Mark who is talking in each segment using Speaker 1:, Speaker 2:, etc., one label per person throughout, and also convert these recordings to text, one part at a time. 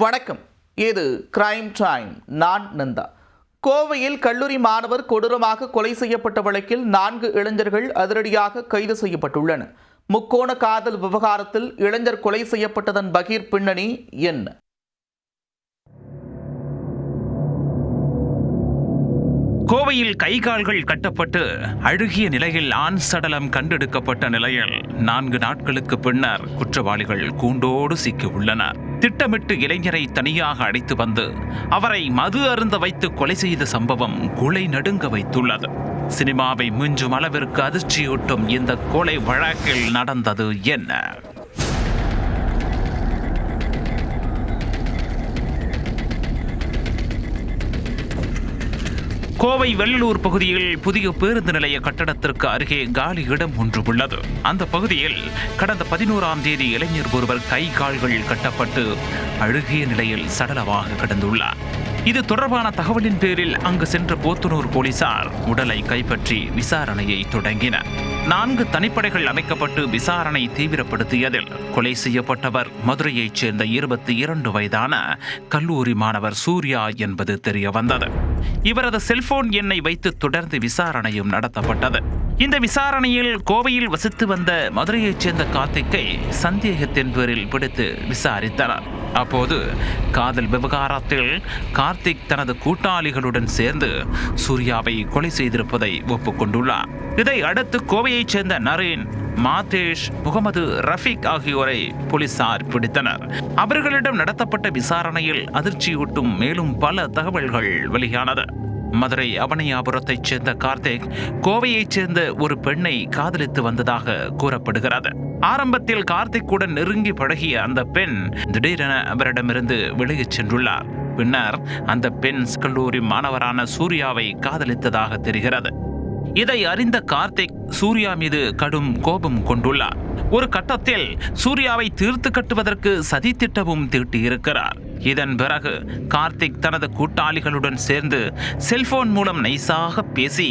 Speaker 1: வணக்கம். இது crime time. நான் நந்தா. கோவையில் கல்லூரி மாணவர் கொடூரமாக கொலை செய்யப்பட்ட வழக்கில் 4 இளைஞர்கள் அதிரடியாக கைது செய்யப்பட்டுள்ளனர். முக்கோண காதல் விவகாரத்தில் இளைஞர் கொலை செய்யப்பட்டதன் பகீர் பின்னணி என்ன?
Speaker 2: கோவையில் கைகால்கள் கட்டப்பட்டு அழுகிய நிலையில் ஆண் சடலம் கண்டெடுக்கப்பட்ட நிலையில் 4 நாட்களுக்கு பின்னர் குற்றவாளிகள் கூண்டோடு சிக்கியுள்ளனர். திட்டமிட்டு இளைஞரை தனியாக அழைத்து வந்து அவரை மது அருந்த வைத்து கொலை செய்த சம்பவம் குலை நடுங்க வைத்துள்ளது. சினிமாவை மிஞ்சும் அளவிற்கு அதிர்ச்சியூட்டும் இந்த கொலை வழக்கில் நடந்தது என்ன? கோவை வெள்ளலூர் பகுதியில் புதிய பேருந்து நிலைய கட்டடத்திற்கு அருகே காலி இடம் ஒன்று உள்ளது. அந்த பகுதியில் கடந்த 11ஆம் தேதி இளைஞர் ஒருவர் கை கால்கள் கட்டப்பட்டு அழுகிய நிலையில் சடலமாக கிடந்துள்ளார். இது தொடர்பான தகவலின் பேரில் அங்கு சென்ற போத்தனூர் போலீசார் உடலை கைப்பற்றி விசாரணையை தொடங்கினர். 4 தனிப்படைகள் அமைக்கப்பட்டு விசாரணை தீவிரப்படுத்தியதில் கொலை செய்யப்பட்டவர் மதுரையைச் சேர்ந்த 22 வயதான கல்லூரி மாணவர் சூர்யா என்பது தெரிய வந்தது. இவரது செல்போன் எண்ணை வைத்து தொடர்ந்து விசாரணையும் நடத்தப்பட்டது. இந்த விசாரணையில் கோவையில் வசித்து வந்த மதுரையைச் சேர்ந்த கார்த்திக்கை சந்தேகத்தின் பேரில் பிடித்து விசாரித்தனர். அப்போது காதல் விவகாரத்தில் கார்த்திக் தனது கூட்டாளிகளுடன் சேர்ந்து சூர்யாவை கொலை செய்திருப்பதை ஒப்புக்கொண்டுள்ளார். இதை அடுத்து கோவையைச் சேர்ந்த நரேன், மாதேஷ், முகமது, ரஃபீக் ஆகியோரை போலீசார் பிடித்தனர். அவர்களிடம் நடத்தப்பட்ட விசாரணையில் அதிர்ச்சியூட்டும் மேலும் பல தகவல்கள் வெளியானது. மதுரை அவனியாபுரத்தைச் சேர்ந்த கார்த்திக் கோவையைச் சேர்ந்த ஒரு பெண்ணை காதலித்து வந்ததாக கூறப்படுகிறது. ஆரம்பத்தில் கார்த்திக்குடன் நெருங்கி பழகிய அந்த பெண் திடீரென அவரிடமிருந்து விலகிச் சென்றுள்ளார். பின்னர் அந்த பெண் கல்லூரி மாணவரான சூர்யாவை காதலித்ததாக தெரிகிறது. இதை அறிந்த கார்த்திக் சூர்யா மீது கடும் கோபம் கொண்டுள்ளார். ஒரு கட்டத்தில் சூர்யாவை தீர்த்து கட்டுவதற்கு சதி திட்டமும் தீட்டியிருக்கிறார். இதன் பிறகு கார்த்திக் தனது கூட்டாளிகளுடன் சேர்ந்து செல்போன் மூலம் நைசாக பேசி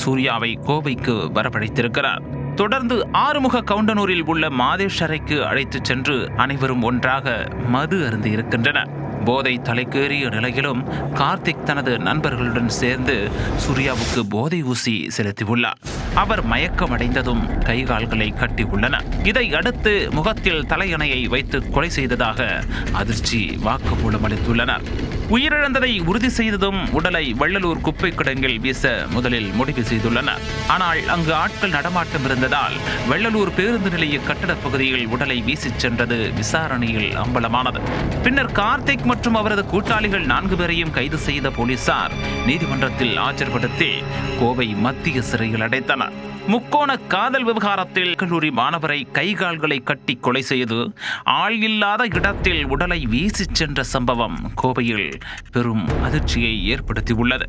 Speaker 2: சூர்யாவை கோவைக்கு வரவழைத்திருக்கிறார். தொடர்ந்து ஆறுமுக கவுண்டனூரில் உள்ள மாதேஷ் அறைக்கு அழைத்துச் சென்று அனைவரும் ஒன்றாக மது அருந்தி இருக்கின்றனர். போதை தலைக்கேறிய நிலையிலும் கார்த்திக் தனது நண்பர்களுடன் சேர்ந்து சூர்யாவுக்கு போதை ஊசி செலுத்தியுள்ளார். அவர் மயக்கமடைந்ததும் கைகால்களை கட்டி உள்ளனர். இதை அடுத்து முகத்தில் தலையணையை வைத்து கொலை செய்ததாக அதிர்ச்சி வாக்குமூலம் அளித்துள்ளனர். உயிரிழந்ததை உறுதி செய்ததும் உடலை வெள்ளலூர் குப்பை கிடங்கில் வீச முதலில் முடிவு செய்துள்ளனர். ஆனால் அங்கு ஆட்கள் நடமாட்டம் இருந்ததால் வெள்ளலூர் பேருந்து நிலைய கட்டடப் பகுதியில் உடலை வீசிச் சென்றது விசாரணையில் அம்பலமானது. பின்னர் கார்த்திக் மற்றும் அவரது கூட்டாளிகள் 4 பேரையும் கைது செய்த போலீசார் நீதிமன்றத்தில் ஆஜர்படுத்தி கோவை மத்திய சிறையில் அடைத்தனர். முக்கோண காதல் விவகாரத்தில் கல்லூரி மாணவரை கைகால்களை கட்டி கொலை செய்து ஆள் இல்லாத இடத்தில் உடலை வீசிச் சென்ற சம்பவம் கோவையில் பெரும் அதிர்ச்சியை ஏற்படுத்தியுள்ளது.